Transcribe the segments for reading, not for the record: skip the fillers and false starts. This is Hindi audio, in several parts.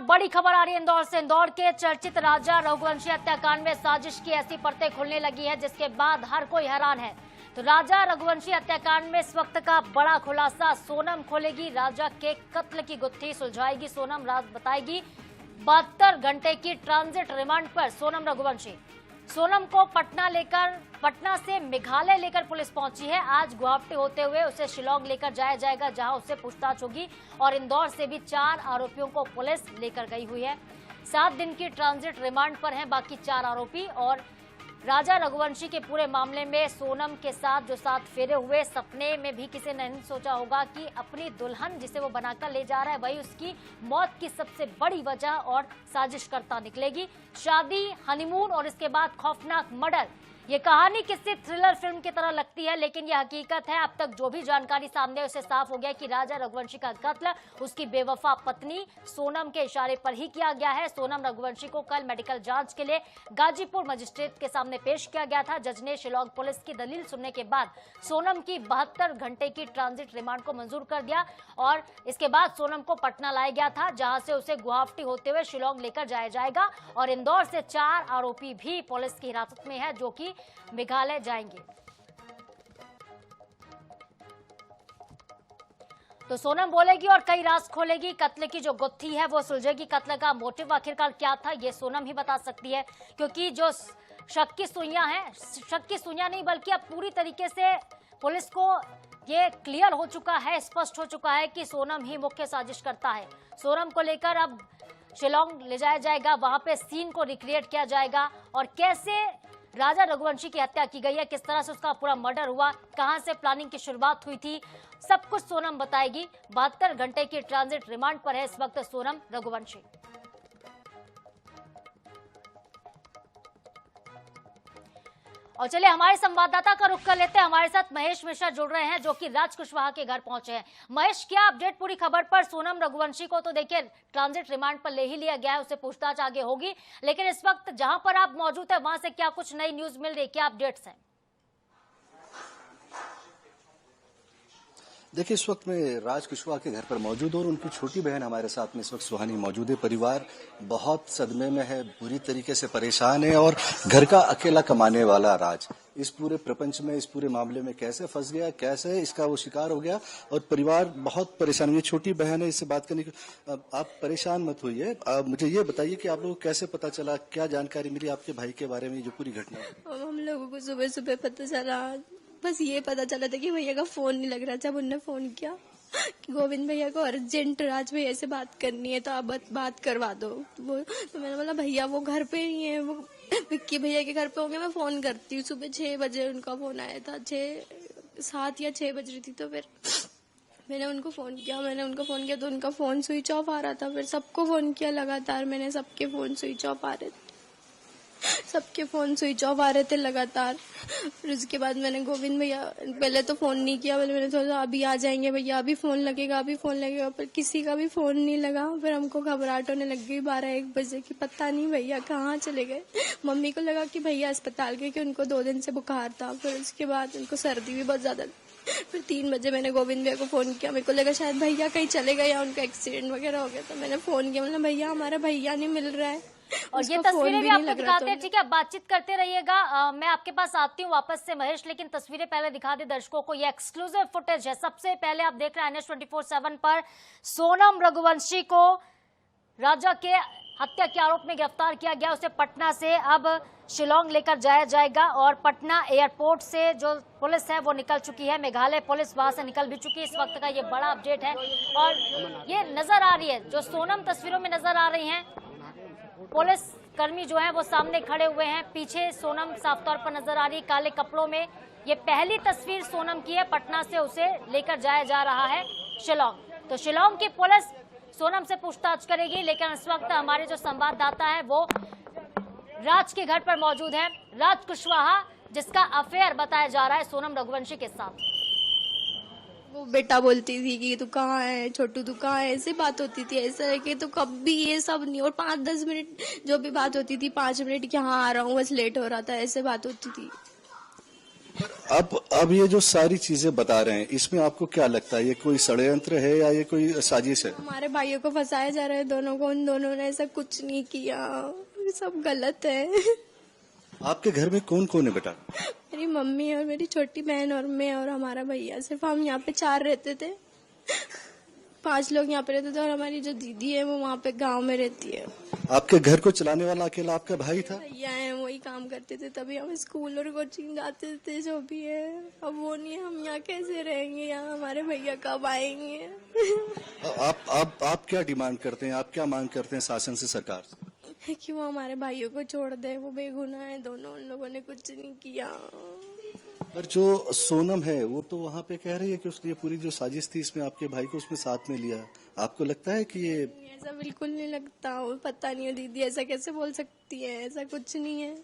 बड़ी खबर आ रही है इंदौर से। इंदौर के चर्चित राजा रघुवंशी हत्याकांड में साजिश की ऐसी परतें खुलने लगी है जिसके बाद हर कोई हैरान है। तो राजा रघुवंशी हत्याकांड में इस वक्त का बड़ा खुलासा। सोनम खोलेगी राजा के कत्ल की गुत्थी, सुलझाएगी सोनम, राज बताएगी। 72 घंटे की ट्रांजिट रिमांड पर सोनम रघुवंशी। सोनम को पटना से मेघालय लेकर पुलिस पहुंची है। आज गुवाहाटी होते हुए उसे शिलांग लेकर जाया जाएगा, जहां उससे पूछताछ होगी। और इंदौर से भी 4 आरोपियों को पुलिस लेकर गई हुई है। 7 दिन की ट्रांजिट रिमांड पर हैं बाकी 4 आरोपी। और राजा रघुवंशी के पूरे मामले में सोनम के साथ जो 7 फेरे हुए, सपने में भी किसी ने नहीं सोचा होगा कि अपनी दुल्हन जिसे वो बनाकर ले जा रहा है वही उसकी मौत की सबसे बड़ी वजह और साजिशकर्ता निकलेगी। शादी, हनीमून और इसके बाद खौफनाक मर्डर। ये कहानी किसी थ्रिलर फिल्म की तरह लगती है, लेकिन यह हकीकत है। अब तक जो भी जानकारी सामने है उसे साफ हो गया कि राजा रघुवंशी का कत्ल उसकी बेवफा पत्नी सोनम के इशारे पर ही किया गया है। सोनम रघुवंशी को कल मेडिकल जांच के लिए गाजीपुर मजिस्ट्रेट के सामने पेश किया गया था। जज ने शिलांग पुलिस की दलील सुनने के बाद सोनम की 72 घंटे की ट्रांजिट रिमांड को मंजूर कर दिया। और इसके बाद सोनम को पटना लाया गया था, जहां से उसे गुवाहाटी होते हुए शिलांग लेकर जाया जाएगा। और इंदौर से 4 आरोपी भी पुलिस की हिरासत में है, जो कि मेघालय जाएंगे। तो सोनम बोलेगी और कई राज खोलेगी। कत्ल की जो गुत्थी है वो सुलझेगी। कत्ल का मोटिव आखिरकार क्या था, ये सोनम ही बता सकती है, क्योंकि जो शक की सुइयां हैं, शक की सुइयां नहीं बल्कि अब पूरी तरीके से पुलिस को ये क्लियर हो चुका है, स्पष्ट हो चुका है कि सोनम ही मुख्य साजिश करता है। सोनम को लेकर अब शिलांग ले जाया जाएगा, वहां पे सीन को रिक्रिएट किया जाएगा और कैसे राजा रघुवंशी की हत्या की गई है, किस तरह से उसका पूरा मर्डर हुआ, कहां से प्लानिंग की शुरुआत हुई थी, सब कुछ सोनम बताएगी। 72 घंटे की ट्रांजिट रिमांड पर है इस वक्त सोनम रघुवंशी। और चलिए हमारे संवाददाता का रुख कर लेते हैं। हमारे साथ महेश मिश्रा जुड़ रहे हैं, जो कि राज कुशवाहा के घर पहुंचे हैं। महेश, क्या अपडेट पूरी खबर पर? सोनम रघुवंशी को तो देखिए ट्रांजिट रिमांड पर ले ही लिया गया है, उससे पूछताछ आगे होगी, लेकिन इस वक्त जहां पर आप मौजूद है वहां से क्या कुछ नई न्यूज मिल रही है, क्या अपडेट्स हैं? देखिए, इस वक्त मैं राज कुशवाहा के घर पर मौजूद हूं और उनकी छोटी बहन हमारे साथ में इस वक्त सुहानी मौजूद है। परिवार बहुत सदमे में है, बुरी तरीके से परेशान है और घर का अकेला कमाने वाला राज इस पूरे प्रपंच में, इस पूरे मामले में कैसे फंस गया, कैसे इसका वो शिकार हो गया और परिवार बहुत परेशान हुई। छोटी बहन है, इससे बात करने की आप परेशान मत होइए। मुझे ये बताइए कि आप लोगों को कैसे पता चला, क्या जानकारी मिली आपके भाई के बारे में, जो पूरी घटना? हम लोगों को सुबह सुबह पता चला, बस ये पता चला था कि भैया का फोन नहीं लग रहा। जब उनने फोन किया कि गोविंद भैया को अर्जेंट राज भैया से बात करनी है, तो आप बात करवा दो। तो मैंने बोला भैया वो घर पे ही है, वो विक्की भैया के घर पे होंगे, मैं फोन करती हूँ। सुबह 6 बजे उनका फोन आया था, 7 या 6 बज रही थी। तो फिर मैंने उनको फोन किया तो उनका फोन स्विच ऑफ आ रहा था। फिर सबको फोन किया लगातार मैंने, सबके फोन स्विच ऑफ आ रहे थे लगातार। फिर उसके बाद मैंने गोविंद भैया, पहले तो फोन नहीं किया, मैंने सोचा अभी आ जाएंगे भैया, अभी फोन लगेगा। पर किसी का भी फोन नहीं लगा। फिर हमको घबराहट होने लग गई 12-1 बजे की, पता नहीं भैया कहाँ चले गए। मम्मी को लगा कि भैया अस्पताल गए, कि उनको 2 दिन से बुखार था। फिर उसके बाद उनको सर्दी भी बहुत ज्यादा। फिर 3 बजे मैंने गोविंद भैया को फोन किया, मेरे को लगा शायद भैया कहीं चले गए या उनका एक्सीडेंट वगैरह हो गया। तो मैंने फोन किया, मतलब भैया हमारा भैया नहीं मिल रहा है। और ये तस्वीरें भी आपको दिखाते हैं, ठीक है? बातचीत करते रहिएगा। मैं आपके पास आती हूँ वापस से महेश, लेकिन तस्वीरें पहले दिखा दे दर्शकों को। ये एक्सक्लूसिव फुटेज है। सबसे पहले आप देख रहे हैं NH24/7 पर सोनम रघुवंशी को राजा के हत्या के आरोप में गिरफ्तार किया गया। उसे पटना से अब शिलांग लेकर जाया जाएगा और पटना एयरपोर्ट से जो पुलिस है वो निकल चुकी है। मेघालय पुलिस वहां से निकल भी चुकी है। इस वक्त का ये बड़ा अपडेट है। और ये नजर आ रही है, जो सोनम तस्वीरों में नजर आ रही है, पुलिस कर्मी जो हैं वो सामने खड़े हुए हैं। पीछे सोनम साफ तौर पर नजर आ रही है काले कपड़ों में। ये पहली तस्वीर सोनम की है। पटना से उसे लेकर जाया जा रहा है शिलांग। तो शिलांग की पुलिस सोनम से पूछताछ करेगी, लेकिन इस वक्त हमारे जो संवाददाता है वो राज के घर पर मौजूद है, राज कुशवाहा, जिसका अफेयर बताया जा रहा है सोनम रघुवंशी के साथ। वो बेटा बोलती थी कि तू कहाँ है, छोटू तू कहाँ है, ऐसी बात होती थी। ऐसा है कि तो कभी ये सब नहीं। और 5-10 मिनट जो भी बात होती थी, 5 मिनट कि हाँ आ रहा हूँ, बस लेट हो रहा था, ऐसे बात होती थी। अब ये जो सारी चीजें बता रहे हैं, इसमें आपको क्या लगता है, ये कोई षड्यंत्र है या ये कोई साजिश है? हमारे भाइयों को फंसाया जा रहा है दोनों को, उन दोनों ने ऐसा कुछ नहीं किया, ये सब गलत है। आपके घर में कौन कौन है बेटा? मेरी मम्मी और मेरी छोटी बहन और मैं और हमारा भैया, सिर्फ हम यहाँ पे 4 रहते थे। 5 लोग यहाँ पे रहते थे और हमारी जो दीदी है वो वहाँ पे गांव में रहती है। आपके घर को चलाने वाला अकेला आपका भाई था? भैया है, वही काम करते थे, तभी हम स्कूल और कोचिंग जाते थे, जो भी है। अब वो नहीं है, हम यहाँ कैसे रहेंगे, यहाँ हमारे भैया कब आएंगे? आप क्या डिमांड करते हैं, आप क्या मांग करते हैं शासन से, सरकार से? कि वो हमारे भाइयों को छोड़ दे, वो बेगुनाह है दोनों, उन लोगों ने कुछ नहीं किया। पर जो सोनम है वो तो वहाँ पे कह रही है कि उसने ये पूरी जो साजिश थी इसमें आपके भाई को उसमें साथ में लिया। आपको लगता है कि ये? ऐसा बिल्कुल नहीं लगता, वो पता नहीं है दीदी ऐसा कैसे बोल सकती है, ऐसा कुछ नहीं है।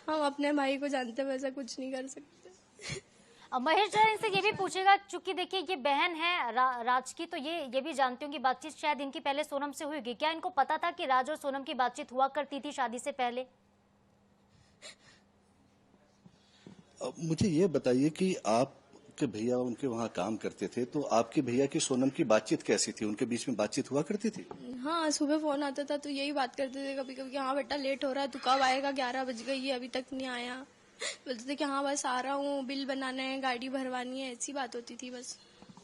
हम अपने भाई को जानते हैं, वैसा कुछ नहीं कर सकते। अब महेश जरा इनसे ये भी पूछेगा, चूंकि देखिए ये बहन है राज की, तो ये भी जानती होंगी बातचीत शायद इनकी पहले सोनम से हुई होगी। क्या इनको पता था कि राज और सोनम की बातचीत हुआ करती थी शादी से पहले? मुझे ये बताइए कि आपके भैया उनके वहाँ काम करते थे, तो आपके भैया की सोनम की बातचीत कैसी थी? उनके बीच में बातचीत हुआ करती थी? हाँ, सुबह फोन आता था तो यही बात करते थे कभी कभी, हाँ बेटा लेट हो रहा है, तू कब आएगा, 11 बज गई है अभी तक नहीं आया। बोलते थे कि हाँ बस आ रहा हूँ, बिल बनाना है, गाड़ी भरवानी है, ऐसी बात होती थी बस।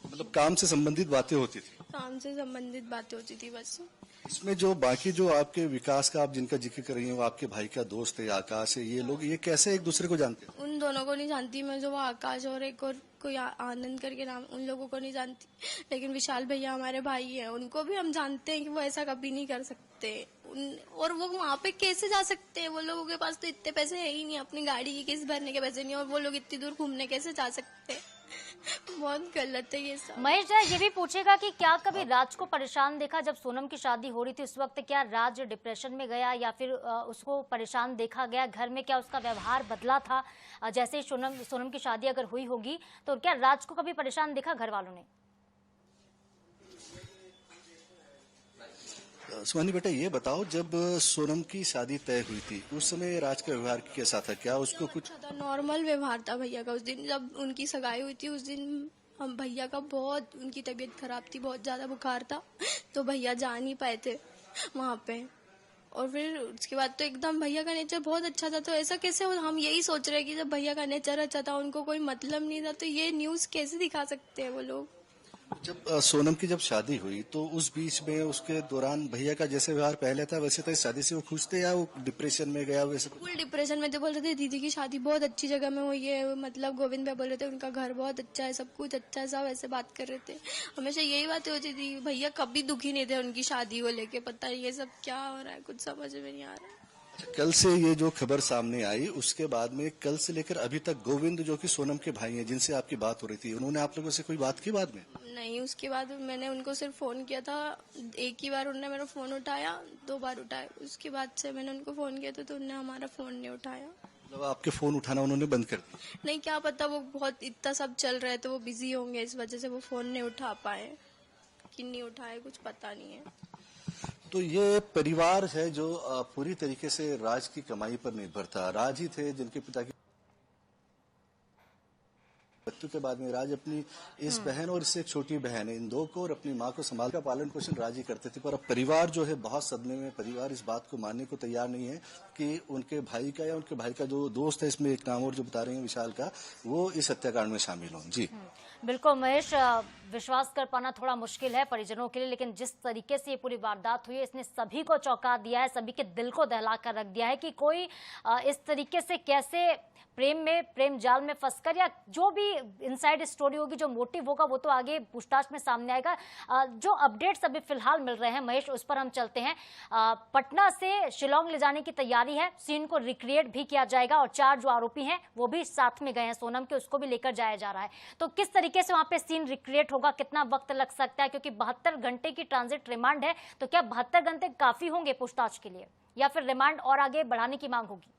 मतलब काम से संबंधित बातें होती थी? काम से संबंधित बातें होती थी बस। इसमें जो बाकी जो आपके विकास का आप जिनका जिक्र कर रही हैं, वो आपके भाई का दोस्त है, आकाश है, ये लोग ये कैसे एक दूसरे को जानते हैं? उन दोनों को नहीं जानती मैं, जो वो आकाश और एक और कोई आनंद करके नाम, उन लोगों को नहीं जानती। लेकिन विशाल भैया हमारे भाई हैं, उनको भी हम जानते हैं कि वो ऐसा कभी नहीं कर सकते। और वो वहाँ पे कैसे जा सकते हैं? वो लोगों के पास तो इतने पैसे है ही नहीं, अपनी गाड़ी की किस्त भरने के पैसे नहीं, और वो लोग इतनी दूर घूमने कैसे जा सकते हैं? बहुत गलत है ये सब। महेश जरा ये भी पूछेगा कि क्या कभी राज को परेशान देखा जब सोनम की शादी हो रही थी उस वक्त? क्या राज डिप्रेशन में गया या फिर उसको परेशान देखा गया घर में? क्या उसका व्यवहार बदला था जैसे सोनम की शादी अगर हुई होगी तो क्या राज को कभी परेशान देखा घर वालों ने? सुहानी बेटा ये बताओ, जब सोनम की शादी तय हुई थी उस समय राज का व्यवहार कैसा था? क्या उसको कुछ? नॉर्मल व्यवहार था भैया का। उस दिन जब उनकी सगाई हुई थी, उस दिन हम भैया का बहुत, उनकी तबीयत खराब थी, बहुत ज्यादा बुखार था, तो भैया जा नहीं पाए थे वहाँ पे। और फिर उसके बाद तो एकदम भैया का नेचर बहुत अच्छा था, तो ऐसा कैसे हम यही सोच रहे हैं कि जब भैया का नेचर अच्छा था, उनको कोई मतलब नहीं था, तो ये न्यूज कैसे दिखा सकते हैं वो लोग? जब सोनम की जब शादी हुई तो उस बीच में उसके दौरान भैया का जैसे व्यवहार पहले था वैसे था? इस शादी से वो खुश थे या वो डिप्रेशन में गया वैसे? फुल डिप्रेशन में थे, बोल रहे थे दीदी की शादी बहुत अच्छी जगह में हुई है, मतलब गोविंद भाई बोल रहे थे उनका घर बहुत अच्छा है, सब कुछ अच्छा है, सब ऐसे बात कर रहे थे। हमेशा यही बातें होती थी, भैया कभी दुखी नहीं थे उनकी शादी को लेके। पता नहीं ये सब क्या हो रहा है, कुछ समझ में नहीं आ रहा है। कल से ये जो खबर सामने आई उसके बाद में कल से लेकर अभी तक गोविंद जो कि सोनम के भाई हैं जिनसे आपकी बात हो रही थी, उन्होंने आप लोगों से कोई बात की बाद में? नहीं, उसके बाद मैंने उनको सिर्फ फोन किया था, एक ही बार उन्होंने मेरा फोन उठाया, 2 बार उठाया, उसके बाद से मैंने उनको फोन किया था तो उन्होंने हमारा फोन नहीं उठाया। मतलब आपके फोन उठाना उन्होंने बंद कर दिया? नहीं, क्या पता, वो बहुत इतना सब चल रहा है तो वो बिजी होंगे, इस वजह से वो फोन नहीं उठा पाए कि नहीं उठाए, कुछ पता नहीं है। तो ये परिवार है जो पूरी तरीके से राज की कमाई पर निर्भर था। राज ही थे जिनके पिता की मृत्यु के बाद में राज अपनी इस बहन और इससे एक छोटी बहन है, इन दो को और अपनी माँ को संभाल का पालन पोषण राज ही करते थे। पर अब परिवार जो है बहुत सदमे में, परिवार इस बात को मानने को तैयार नहीं है कि उनके भाई का या उनके भाई का जो दोस्त है, इसमें एक नाम और जो बता रहे हैं विशाल का, वो इस हत्याकांड में शामिल हों। जी बिल्कुल महेश, विश्वास कर पाना थोड़ा मुश्किल है परिजनों के लिए, लेकिन जिस तरीके से ये पूरी वारदात हुई है इसने सभी को चौंका दिया है, सभी के दिल को दहला कर रख दिया है कि कोई इस तरीके से कैसे प्रेम जाल में फंसकर, या जो भी इनसाइड स्टोरी होगी, जो मोटिव होगा वो तो आगे पूछताछ में सामने आएगा। जो अपडेट्स अभी फिलहाल मिल रहे हैं महेश, उस पर हम चलते हैं। पटना से शिलोंग ले जाने की तैयारी है, सीन को रिक्रिएट भी किया जाएगा और 4 जो आरोपी हैं वो भी साथ में गए हैं सोनम के, उसको भी लेकर जाया जा रहा है। तो किस तरीके से वहां पे सीन रिक्रिएट होगा, कितना वक्त लग सकता है, क्योंकि 72 घंटे की ट्रांजिट रिमांड है, तो क्या 72 घंटे काफी होंगे पूछताछ के लिए या फिर रिमांड और आगे बढ़ाने की मांग होगी?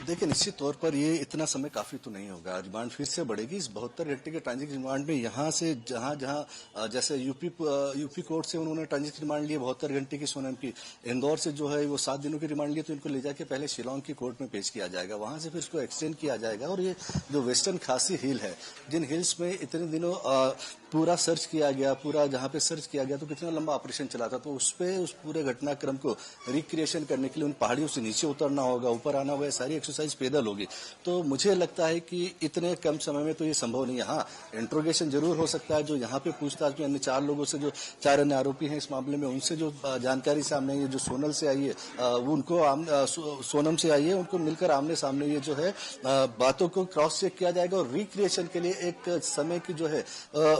देखिए, निश्चित तौर पर ये इतना समय काफी तो नहीं होगा। रिमांड फिर से बढ़ेगी। इस 72 घंटे के ट्रांजिट रिमांड में यहाँ से जहाँ जैसे यूपी कोर्ट से उन्होंने ट्रांजिट रिमांड लिए 72 घंटे की सोनम की, इंदौर से जो है वो 7 दिनों की रिमांड लिए, तो इनको ले जाके पहले शिलोंग की कोर्ट में पेश किया जाएगा, वहां से फिर इसको एक्सटेंड किया जाएगा। और ये जो वेस्टर्न खासी हिल है, जिन हिल्स में इतने दिनों पूरा सर्च किया गया, पूरा जहाँ पे सर्च किया गया तो कितना लंबा ऑपरेशन चला था, तो उस पूरे घटनाक्रम को रिक्रिएशन करने के लिए उन पहाड़ियों से नीचे उतरना होगा, ऊपर आना होगा, सारी एक्सरसाइज पैदल होगी। तो मुझे लगता है कि इतने कम समय में तो ये संभव नहीं है। हाँ, इंट्रोगेशन जरूर हो सकता है। जो यहाँ पे पूछताछ में अन्य 4 लोगों से, जो 4 अन्य आरोपी हैं इस मामले में, उनसे जो जानकारी सामने आई है, जो सोनल से आई है, वो उनको सोनम से आई है, उनको मिलकर आमने सामने ये जो है बातों को क्रॉस चेक किया जाएगा। और रिक्रिएशन के लिए एक समय की जो है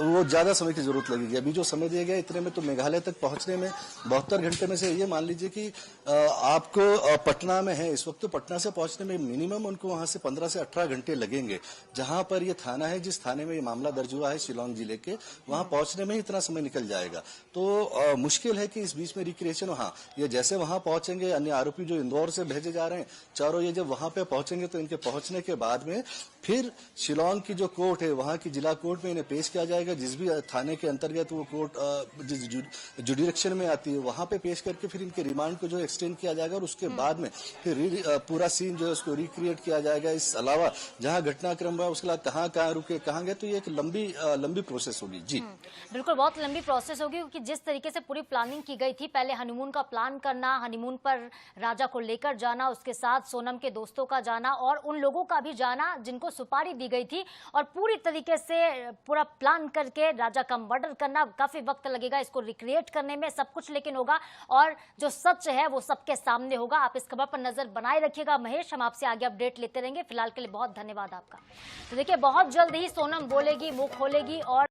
वो ज्यादा समय की जरूरत लगेगी। अभी जो समय दिया गया इतने में तो मेघालय तक पहुंचने में 72 घंटे में से ये मान लीजिए कि आपको पटना में है इस वक्त, तो पटना से पहुंचने में मिनिमम उनको वहां से 15 से 18 घंटे लगेंगे। जहां पर ये थाना है, जिस थाने में ये मामला दर्ज हुआ है शिलोंग जिले के, वहां पहुंचने में ही इतना समय निकल जाएगा। तो मुश्किल है कि इस बीच में रिक्रिएशन। हाँ, ये जैसे वहां पहुंचेंगे, अन्य आरोपी जो इंदौर से भेजे जा रहे हैं चारों, ये जब वहां पे पहुंचेंगे तो इनके पहुंचने के बाद में फिर शिलोंग की जो कोर्ट है, वहां की जिला कोर्ट में इन्हें पेश किया जाएगा। जिस भी थाने के अंतर्गत वो कोर्ट जिस जुडिक्शन में आती है, वहां पे पेश करके फिर इनके रिमांड को जो एक्सटेंड किया जाएगा। और उसके बाद में फिर पूरा सीन जो है उसको रिक्रिएट किया जाएगा। इस अलावा जहां घटनाक्रम हुआ उसके बाद कहाँ रुके, कहाँ गए, तो ये एक लंबी प्रोसेस होगी। जी बिल्कुल, बहुत लंबी प्रोसेस होगी, क्योंकि जिस तरीके से पूरी प्लानिंग की गई थी, पहले हनीमून का प्लान करना, हनीमून पर राजा को लेकर जाना, उसके साथ सोनम के दोस्तों का जाना और उन लोगों का भी जाना जिनको सुपारी दी गई थी, और पूरी तरीके से पूरा प्लान करके राजा का मर्डर करना, काफी वक्त लगेगा इसको रिक्रिएट करने में। सब कुछ लेकिन होगा और जो सच है वो सबके सामने होगा। आप इस खबर पर नजर बनाए रखिएगा महेश, हम आपसे आगे अपडेट लेते रहेंगे। फिलहाल के लिए बहुत धन्यवाद आपका। तो देखिए, बहुत जल्द ही सोनम बोलेगी, मुंह खोलेगी और